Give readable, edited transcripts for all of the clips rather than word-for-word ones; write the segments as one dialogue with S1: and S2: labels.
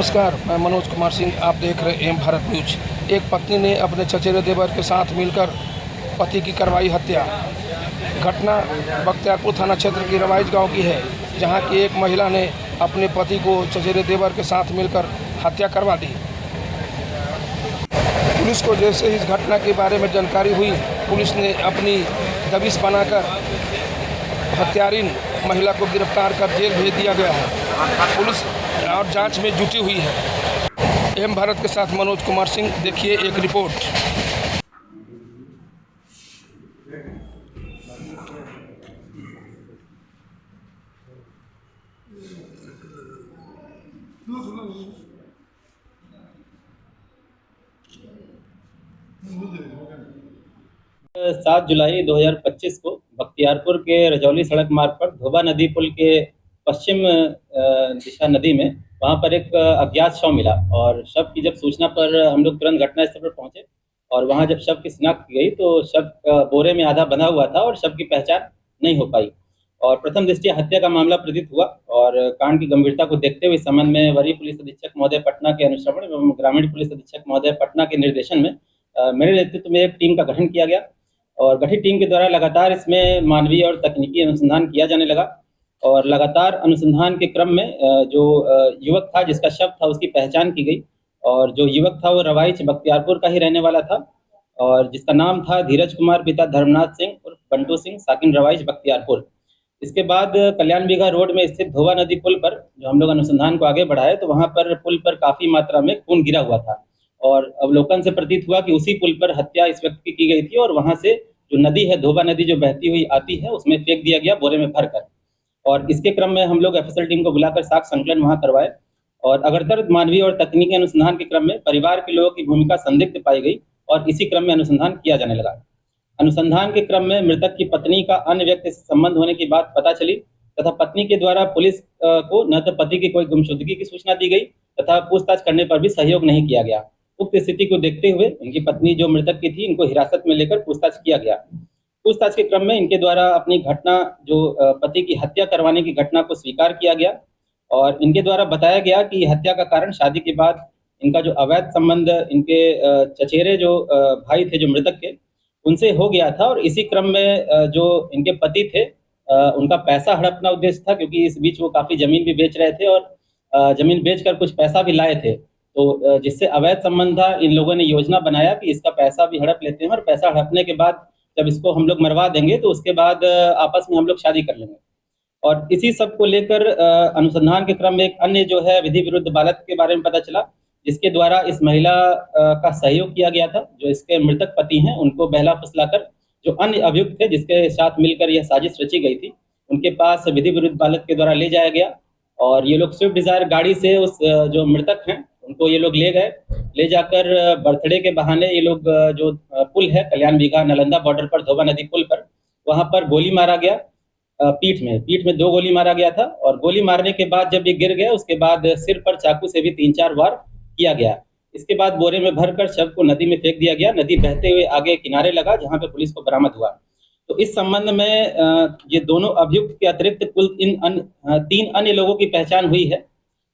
S1: नमस्कार, मैं मनोज कुमार सिंह। आप देख रहे एम भारत न्यूज। एक पत्नी ने अपने चचेरे देवर के साथ मिलकर पति की करवाई हत्या। घटना बख्तियारपुर थाना क्षेत्र की रवाइज गांव की है, जहां की एक महिला ने अपने पति को चचेरे देवर के साथ मिलकर हत्या करवा दी। पुलिस को जैसे ही इस घटना के बारे में जानकारी हुई, पुलिस ने अपनी दबिश बनाकर हत्यारिन महिला को गिरफ्तार कर जेल भेज दिया गया है। पुलिस और जांच में जुटी हुई है। एम भारत के साथ मनोज कुमार सिंह। देखिए एक रिपोर्ट।
S2: सात जुलाई 2025 को बख्तियारपुर के रजौली सड़क मार्ग पर धोबा नदी पुल के पश्चिम दिशा नदी में वहां पर एक अज्ञात शव मिला। और शव की जब सूचना पर हम लोग तुरंत घटनास्थल पर पहुंचे और वहां जब शव की शिनाख्त की गई तो शव बोरे में आधा बंधा हुआ था और शव की पहचान नहीं हो पाई। और प्रथम दृष्टया हत्या का मामला प्रतीत हुआ और कांड की गंभीरता को देखते हुए इस संबंध में वरीय पुलिस अधीक्षक महोदय पटना के अनुश्रवण एवं ग्रामीण पुलिस अधीक्षक महोदय पटना के निर्देशन में मेरे नेतृत्व में एक टीम का गठन किया गया। और गठित टीम के द्वारा लगातार इसमें मानवीय और तकनीकी अनुसंधान किया जाने लगा। और लगातार अनुसंधान के क्रम में जो युवक था जिसका शव था उसकी पहचान की गई। और जो युवक था वो रवाइच बख्तियारपुर का ही रहने वाला था और जिसका नाम था धीरज कुमार पिता धर्मनाथ सिंह उर्फ बंटू सिंह साकिन रवाइच बख्तियारपुर। इसके बाद कल्याण बीघा रोड में स्थित धोबा नदी पुल पर जो हम लोग अनुसंधान को आगे बढ़ाए तो वहां पर पुल पर काफी मात्रा में खून गिरा हुआ था और अवलोकन से प्रतीत हुआ कि उसी पुल पर हत्या इस व्यक्ति की गई थी। और वहां से जो नदी है धोबा नदी जो बहती हुई आती है उसमें फेंक दिया गया बोरे में भरकर। और इसके क्रम में हम लोग एफएसएल टीम को बुलाकर साक्ष्य संकलन वहां करवाए। और अग्रतर मानवीय और तकनीकी अनुसंधान के क्रम में परिवार के लोगों की भूमिका संदिग्ध पाई गई और इसी क्रम में अनुसंधान किया जाने लगा। अनुसंधान के क्रम में मृतक की पत्नी का अन्य व्यक्ति से संबंध होने की बात पता चली तथा पत्नी के द्वारा पुलिस को न तो पति की कोई गुमशुदगी की सूचना दी गई तथा पूछताछ करने पर भी सहयोग नहीं किया गया। उक्त स्थिति को देखते हुए इनकी पत्नी जो मृतक की थी इनको हिरासत में लेकर पूछताछ किया गया। पूछताछ के क्रम में इनके द्वारा अपनी घटना जो पति की हत्या करवाने की घटना को स्वीकार किया गया और इनके द्वारा बताया गया कि हत्या का कारण शादी के बाद इनका जो अवैध संबंध इनके चचेरे जो भाई थे जो मृतक के उनसे हो गया था। और इसी क्रम में जो इनके पति थे उनका पैसा हड़पना उद्देश्य था, क्योंकि इस बीच वो काफी जमीन भी बेच रहे थे और जमीन बेचकर कुछ पैसा भी लाए थे। तो जिससे अवैध संबंध था, इन लोगों ने योजना बनाया कि इसका पैसा भी हड़प लेते हैं और पैसा हड़पने के बाद जब इसको हम लोग मरवा देंगे तो उसके बाद आपस में हम लोग शादी कर लेंगे। और इसी सब को लेकर अनुसंधान के क्रम में एक अन्य जो है विधि विरुद्ध बालक के बारे में पता चला, जिसके द्वारा इस महिला का सहयोग किया गया था। जो इसके मृतक पति हैं उनको बहला फुसलाकर जो अन्य अभियुक्त थे जिसके साथ मिलकर यह साजिश रची गई थी उनके पास विधि विरुद्ध बालक के द्वारा ले जाया गया। और ये लोग स्विफ्ट डिजायर गाड़ी से उस जो मृतक हैं उनको ये लोग ले गए। ले जाकर बर्थडे के बहाने ये लोग जो पुल है कल्याण बीघा नालंदा बॉर्डर पर धोबा नदी पुल पर वहां पर गोली मारा गया। पीठ में 2 गोली मारा गया था। और गोली मारने के बाद जब ये गिर गया उसके बाद सिर पर चाकू से भी 3-4 वार किया गया। इसके बाद बोरे में भरकर शव को नदी में फेंक दिया गया। नदी बहते हुए आगे किनारे लगा जहां पे पुलिस को बरामद हुआ। तो इस संबंध में ये दोनों अभियुक्त के अतिरिक्त कुल 3 अन्य लोगों की पहचान हुई है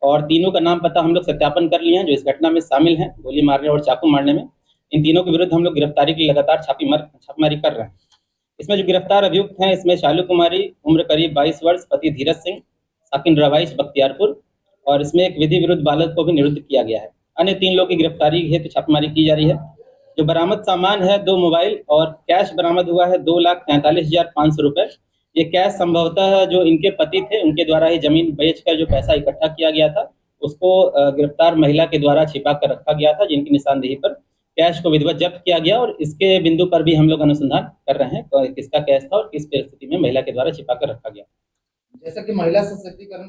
S2: और तीनों का नाम पता हम लोग सत्यापन कर लिए हैं जो इस घटना में शामिल हैं गोली मारने और चाकू मारने में। इन तीनों के विरुद्ध हम लोग गिरफ्तारी के लिए लगातार छापेमारी कर रहे हैं। इसमें जो गिरफ्तार अभियुक्त हैं इसमें शालू कुमारी उम्र करीब 22 वर्ष पति धीरज सिंह साकिन रवाइच बख्तियारपुर और इसमें एक विधि विरुद्ध बालक को भी निरुद्ध किया गया है। अन्य 3 लोगों की गिरफ्तारी है तो छापेमारी की जा रही है। जो बरामद सामान है 2 मोबाइल और कैश बरामद हुआ है 2,43,500 रुपये। ये कैश संभवतः जो इनके पति थे उनके द्वारा ही जमीन बेचकर जो पैसा इकट्ठा किया गया था उसको गिरफ्तार महिला के द्वारा छिपा कर रखा गया था, जिनकी निशानदेही पर कैश को विधिवत जब्त किया गया। और इसके बिंदु पर भी हम लोग अनुसंधान कर रहे हैं किसका कैश था और किस परिस्थिति में महिला के द्वारा छिपा कर रखा गया।
S3: जैसा कि महिला सशक्तिकरण